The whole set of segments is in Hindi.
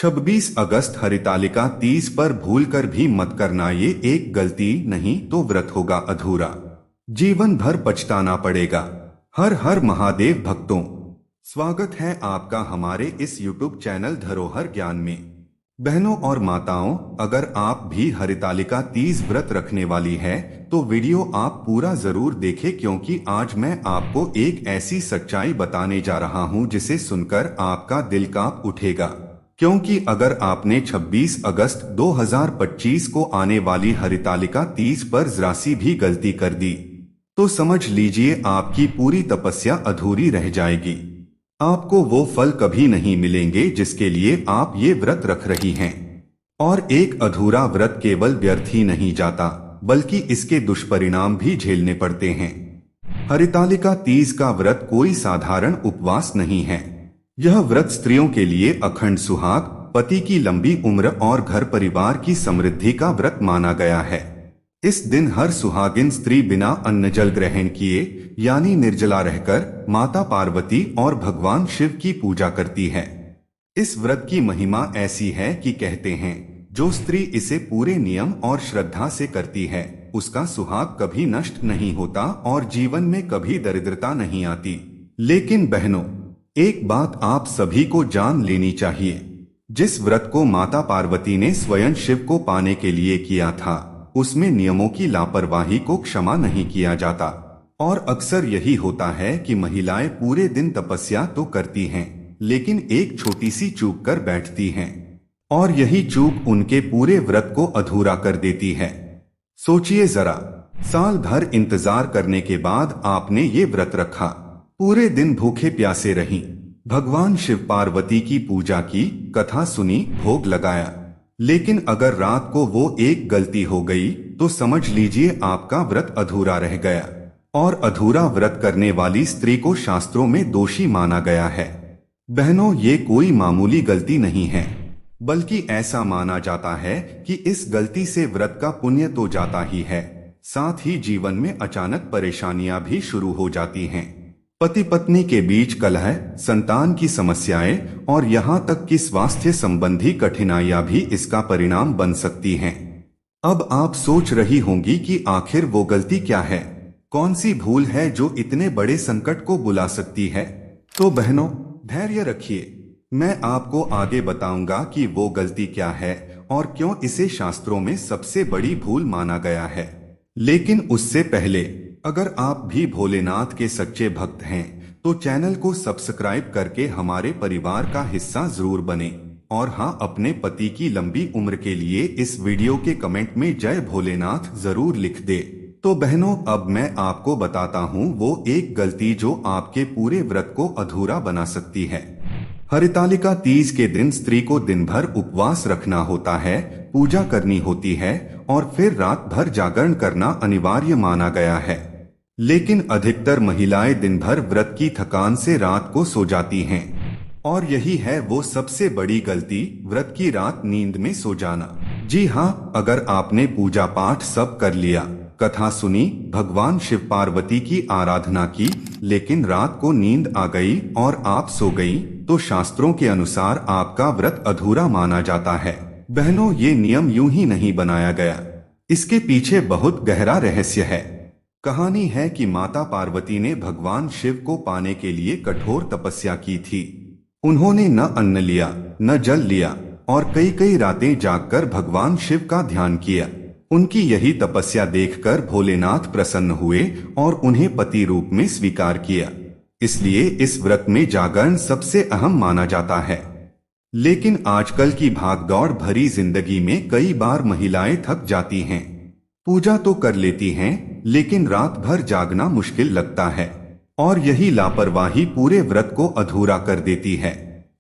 26 अगस्त हरितालिका तीज पर भूलकर भी मत करना, ये एक गलती नहीं तो व्रत होगा अधूरा, जीवन भर पछताना पड़ेगा। हर हर महादेव भक्तों, स्वागत है आपका हमारे इस YouTube चैनल धरोहर ज्ञान में। बहनों और माताओं, अगर आप भी हरितालिका तीज व्रत रखने वाली है तो वीडियो आप पूरा जरूर देखें, क्योंकि आज मैं आपको एक ऐसी सच्चाई बताने जा रहा हूं जिसे सुनकर आपका दिल कांप उठेगा। क्योंकि अगर आपने 26 अगस्त 2025 को आने वाली हरितालिका तीज पर जरा सी भी गलती कर दी तो समझ लीजिए आपकी पूरी तपस्या अधूरी रह जाएगी। आपको वो फल कभी नहीं मिलेंगे जिसके लिए आप ये व्रत रख रही हैं। और एक अधूरा व्रत केवल व्यर्थ ही नहीं जाता, बल्कि इसके दुष्परिणाम भी झेलने पड़ते हैं। हरितालिका तीज का व्रत कोई साधारण उपवास नहीं है। यह व्रत स्त्रियों के लिए अखंड सुहाग, पति की लंबी उम्र और घर परिवार की समृद्धि का व्रत माना गया है। इस दिन हर सुहागिन स्त्री बिना अन्न जल ग्रहण किए यानी निर्जला रहकर माता पार्वती और भगवान शिव की पूजा करती है। इस व्रत की महिमा ऐसी है कि कहते हैं जो स्त्री इसे पूरे नियम और श्रद्धा से करती है उसका सुहाग कभी नष्ट नहीं होता और जीवन में कभी दरिद्रता नहीं आती। लेकिन बहनों, एक बात आप सभी को जान लेनी चाहिए, जिस व्रत को माता पार्वती ने स्वयं शिव को पाने के लिए किया था उसमें नियमों की लापरवाही को क्षमा नहीं किया जाता। और अक्सर यही होता है कि महिलाएं पूरे दिन तपस्या तो करती हैं, लेकिन एक छोटी सी चूक कर बैठती हैं और यही चूक उनके पूरे व्रत को अधूरा कर देती है। सोचिए जरा, साल भर इंतजार करने के बाद आपने ये व्रत रखा, पूरे दिन भूखे प्यासे रहीं, भगवान शिव पार्वती की पूजा की, कथा सुनी, भोग लगाया, लेकिन अगर रात को वो एक गलती हो गई तो समझ लीजिए आपका व्रत अधूरा रह गया। और अधूरा व्रत करने वाली स्त्री को शास्त्रों में दोषी माना गया है। बहनों, ये कोई मामूली गलती नहीं है, बल्कि ऐसा माना जाता है कि इस गलती से व्रत का पुण्य तो जाता ही है, साथ ही जीवन में अचानक परेशानियां भी शुरू हो जाती हैं। पति पत्नी के बीच कलह, संतान की समस्याएं और यहाँ तक कि स्वास्थ्य संबंधी कठिनाइयां भी इसका परिणाम बन सकती हैं। अब आप सोच रही होंगी कि आखिर वो गलती क्या है, कौन सी भूल है जो इतने बड़े संकट को बुला सकती है। तो बहनों, धैर्य रखिए, मैं आपको आगे बताऊंगा कि वो गलती क्या है और क्यों इसे शास्त्रों में सबसे बड़ी भूल माना गया है। लेकिन उससे पहले, अगर आप भी भोलेनाथ के सच्चे भक्त हैं तो चैनल को सब्सक्राइब करके हमारे परिवार का हिस्सा जरूर बने। और हाँ, अपने पति की लंबी उम्र के लिए इस वीडियो के कमेंट में जय भोलेनाथ जरूर लिख दे। तो बहनों, अब मैं आपको बताता हूँ वो एक गलती जो आपके पूरे व्रत को अधूरा बना सकती है। हरितालिका तीज के दिन स्त्री को दिन भर उपवास रखना होता है, पूजा करनी होती है और फिर रात भर जागरण करना अनिवार्य माना गया है। लेकिन अधिकतर महिलाएं दिन भर व्रत की थकान से रात को सो जाती हैं। और यही है वो सबसे बड़ी गलती, व्रत की रात नींद में सो जाना। जी हाँ, अगर आपने पूजा पाठ सब कर लिया, कथा सुनी, भगवान शिव पार्वती की आराधना की, लेकिन रात को नींद आ गई और आप सो गई, तो शास्त्रों के अनुसार आपका व्रत अधूरा माना जाता है। बहनों, ये नियम यूं ही नहीं बनाया गया, इसके पीछे बहुत गहरा रहस्य है। कहानी है कि माता पार्वती ने भगवान शिव को पाने के लिए कठोर तपस्या की थी। उन्होंने न अन्न लिया, न जल लिया और कई कई रातें जागकर भगवान शिव का ध्यान किया। उनकी यही तपस्या देखकर भोलेनाथ प्रसन्न हुए और उन्हें पति रूप में स्वीकार किया। इसलिए इस व्रत में जागरण सबसे अहम माना जाता है। लेकिन आजकल की भागदौड़ भरी जिंदगी में कई बार महिलाएं थक जाती हैं, पूजा तो कर लेती हैं, लेकिन रात भर जागना मुश्किल लगता है और यही लापरवाही पूरे व्रत को अधूरा कर देती है।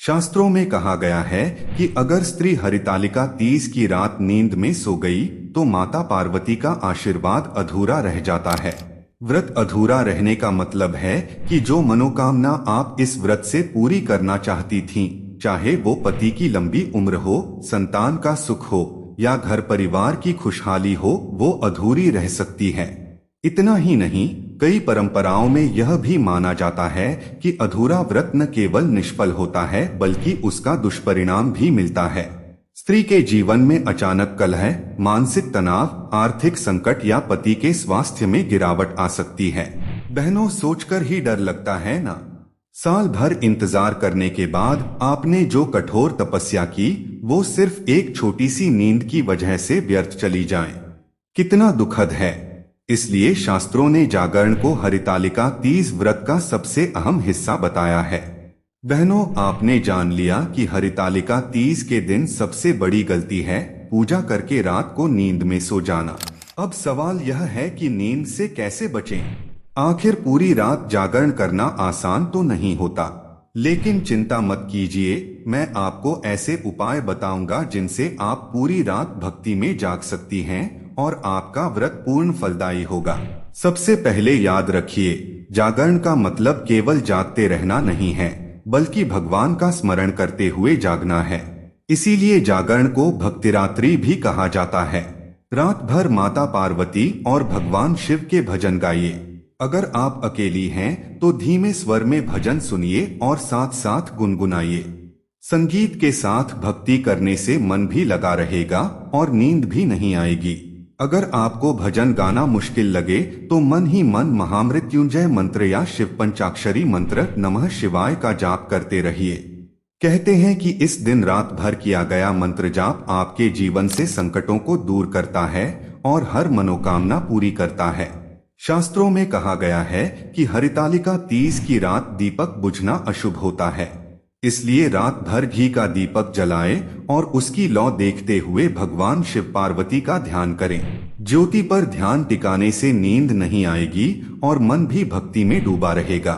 शास्त्रों में कहा गया है कि अगर स्त्री हरितालिका तीज की रात नींद में सो गई तो माता पार्वती का आशीर्वाद अधूरा रह जाता है। व्रत अधूरा रहने का मतलब है कि जो मनोकामना आप इस व्रत से पूरी करना चाहती थीं, चाहे वो पति की लंबी उम्र हो, संतान का सुख हो या घर परिवार की खुशहाली हो, वो अधूरी रह सकती है। इतना ही नहीं, कई परंपराओं में यह भी माना जाता है कि अधूरा व्रत न केवल निष्फल होता है बल्कि उसका दुष्परिणाम भी मिलता है। स्त्री के जीवन में अचानक कलह, मानसिक तनाव, आर्थिक संकट या पति के स्वास्थ्य में गिरावट आ सकती है। बहनों, सोचकर ही डर लगता है ना। साल भर इंतजार करने के बाद आपने जो कठोर तपस्या की वो सिर्फ एक छोटी सी नींद की वजह से व्यर्थ चली जाए। कितना दुखद है। इसलिए शास्त्रों ने जागरण को हरितालिका तीज व्रत का सबसे अहम हिस्सा बताया है। बहनों, आपने जान लिया कि हरितालिका तीज के दिन सबसे बड़ी गलती है पूजा करके रात को नींद में सो जाना। अब सवाल यह है कि नींद से कैसे बचें? आखिर पूरी रात जागरण करना आसान तो नहीं होता, लेकिन चिंता मत कीजिए, मैं आपको ऐसे उपाय बताऊंगा जिनसे आप पूरी रात भक्ति में जाग सकती हैं और आपका व्रत पूर्ण फलदायी होगा। सबसे पहले याद रखिए, जागरण का मतलब केवल जागते रहना नहीं है, बल्कि भगवान का स्मरण करते हुए जागना है। इसीलिए जागरण को भक्तिरात्रि भी कहा जाता है। रात भर माता पार्वती और भगवान शिव के भजन गाइए। अगर आप अकेली हैं तो धीमे स्वर में भजन सुनिए और साथ साथ गुनगुनाइए। संगीत के साथ भक्ति करने से मन भी लगा रहेगा और नींद भी नहीं आएगी। अगर आपको भजन गाना मुश्किल लगे तो मन ही मन महामृत्युंजय मंत्र या शिव पंचाक्षरी मंत्र नमः शिवाय का जाप करते रहिए। कहते हैं कि इस दिन रात भर किया गया मंत्र जाप आपके जीवन से संकटों को दूर करता है और हर मनोकामना पूरी करता है। शास्त्रों में कहा गया है कि हरितालिका तीज की रात दीपक बुझना अशुभ होता है, इसलिए रात भर घी का दीपक जलाएं और उसकी लौ देखते हुए भगवान शिव पार्वती का ध्यान करें। ज्योति पर ध्यान टिकाने से नींद नहीं आएगी और मन भी भक्ति में डूबा रहेगा।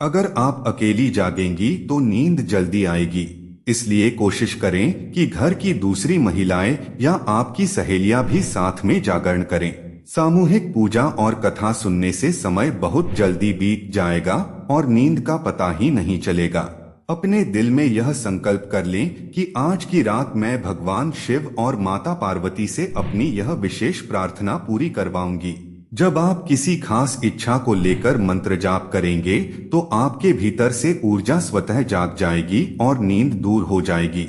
अगर आप अकेली जागेंगी तो नींद जल्दी आएगी, इसलिए कोशिश करें कि घर की दूसरी महिलाएं या आपकी सहेलियां भी साथ में जागरण करें। सामूहिक पूजा और कथा सुनने से समय बहुत जल्दी बीत जाएगा और नींद का पता ही नहीं चलेगा। अपने दिल में यह संकल्प कर लें कि आज की रात मैं भगवान शिव और माता पार्वती से अपनी यह विशेष प्रार्थना पूरी करवाऊंगी। जब आप किसी खास इच्छा को लेकर मंत्र जाप करेंगे तो आपके भीतर से ऊर्जा स्वतः जाग जाएगी और नींद दूर हो जाएगी।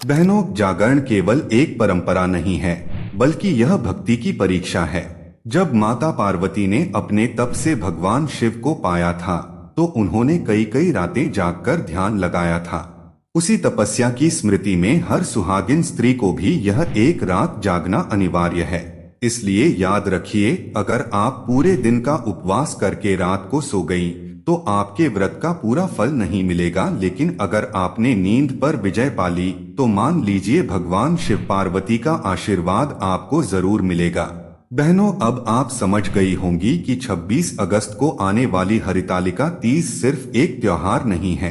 बहनों, जागरण केवल एक परंपरा नहीं है, बल्कि यह भक्ति की परीक्षा है। जब माता पार्वती ने अपने तप से भगवान शिव को पाया था तो उन्होंने कई कई रातें जागकर ध्यान लगाया था। उसी तपस्या की स्मृति में हर सुहागिन स्त्री को भी यह एक रात जागना अनिवार्य है। इसलिए याद रखिए, अगर आप पूरे दिन का उपवास करके रात को सो गई तो आपके व्रत का पूरा फल नहीं मिलेगा, लेकिन अगर आपने नींद पर विजय पा ली तो मान लीजिए भगवान शिव पार्वती का आशीर्वाद आपको जरूर मिलेगा। बहनों, अब आप समझ गई होंगी कि 26 अगस्त को आने वाली हरितालिका तीज सिर्फ एक त्योहार नहीं है,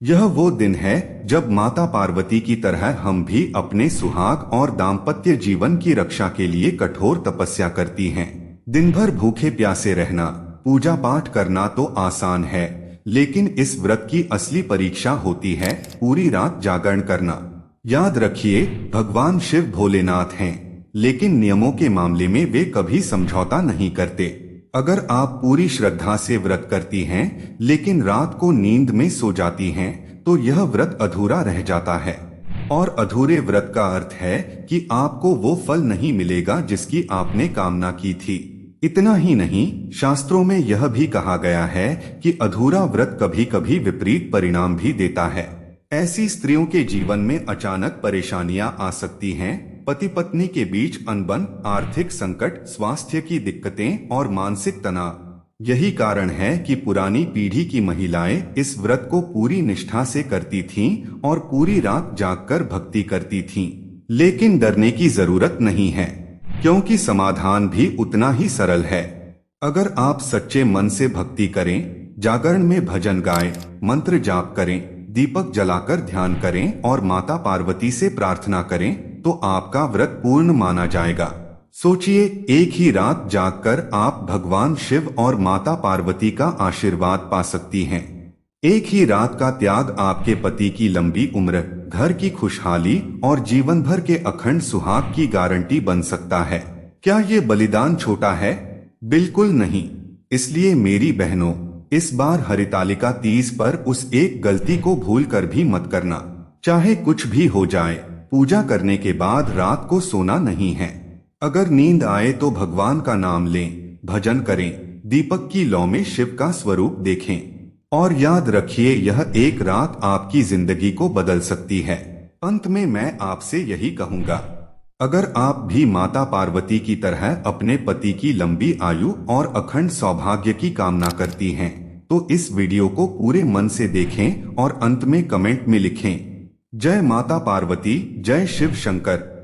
यह वो दिन है जब माता पार्वती की तरह हम भी अपने सुहाग और दाम्पत्य जीवन की रक्षा के लिए कठोर तपस्या करती हैं। दिन भर भूखे प्यासे रहना, पूजा पाठ करना तो आसान है, लेकिन इस व्रत की असली परीक्षा होती है पूरी रात जागरण करना। याद रखिए, भगवान शिव भोलेनाथ हैं, लेकिन नियमों के मामले में वे कभी समझौता नहीं करते। अगर आप पूरी श्रद्धा से व्रत करती हैं, लेकिन रात को नींद में सो जाती हैं, तो यह व्रत अधूरा रह जाता है। और अधूरे व्रत का अर्थ है कि आपको वो फल नहीं मिलेगा जिसकी आपने कामना की थी। इतना ही नहीं, शास्त्रों में यह भी कहा गया है कि अधूरा व्रत कभी कभी विपरीत परिणाम भी देता है। ऐसी स्त्रियों के जीवन में अचानक परेशानियां आ सकती हैं, पति पत्नी के बीच अनबन, आर्थिक संकट, स्वास्थ्य की दिक्कतें और मानसिक तनाव। यही कारण है कि पुरानी पीढ़ी की महिलाएं इस व्रत को पूरी निष्ठा से करती थीं और पूरी रात जागकर भक्ति करती थीं। लेकिन डरने की जरूरत नहीं है, क्योंकि समाधान भी उतना ही सरल है। अगर आप सच्चे मन से भक्ति करें, जागरण में भजन गाएं, मंत्र जाप करें, दीपक जलाकर ध्यान करें और माता पार्वती से प्रार्थना करें, तो आपका व्रत पूर्ण माना जाएगा। सोचिए, एक ही रात जागकर आप भगवान शिव और माता पार्वती का आशीर्वाद पा सकती हैं। एक ही रात का त्याग आपके पति की लंबी उम्र, घर की खुशहाली और जीवन भर के अखंड सुहाग की गारंटी बन सकता है। क्या ये बलिदान छोटा है? बिल्कुल नहीं। इसलिए मेरी बहनों, इस बार हरितालिका तीज पर उस एक गलती को भूल कर भी मत करना। चाहे कुछ भी हो जाए, पूजा करने के बाद रात को सोना नहीं है। अगर नींद आए तो भगवान का नाम लें, भजन करें, दीपक की लौ में शिव का स्वरूप देखें। और याद रखिए, यह एक रात आपकी जिंदगी को बदल सकती है। अंत में मैं आपसे यही कहूंगा, अगर आप भी माता पार्वती की तरह अपने पति की लंबी आयु और अखंड सौभाग्य की कामना करती हैं, तो इस वीडियो को पूरे मन से देखें और अंत में कमेंट में लिखें, जय माता पार्वती, जय शिव शंकर।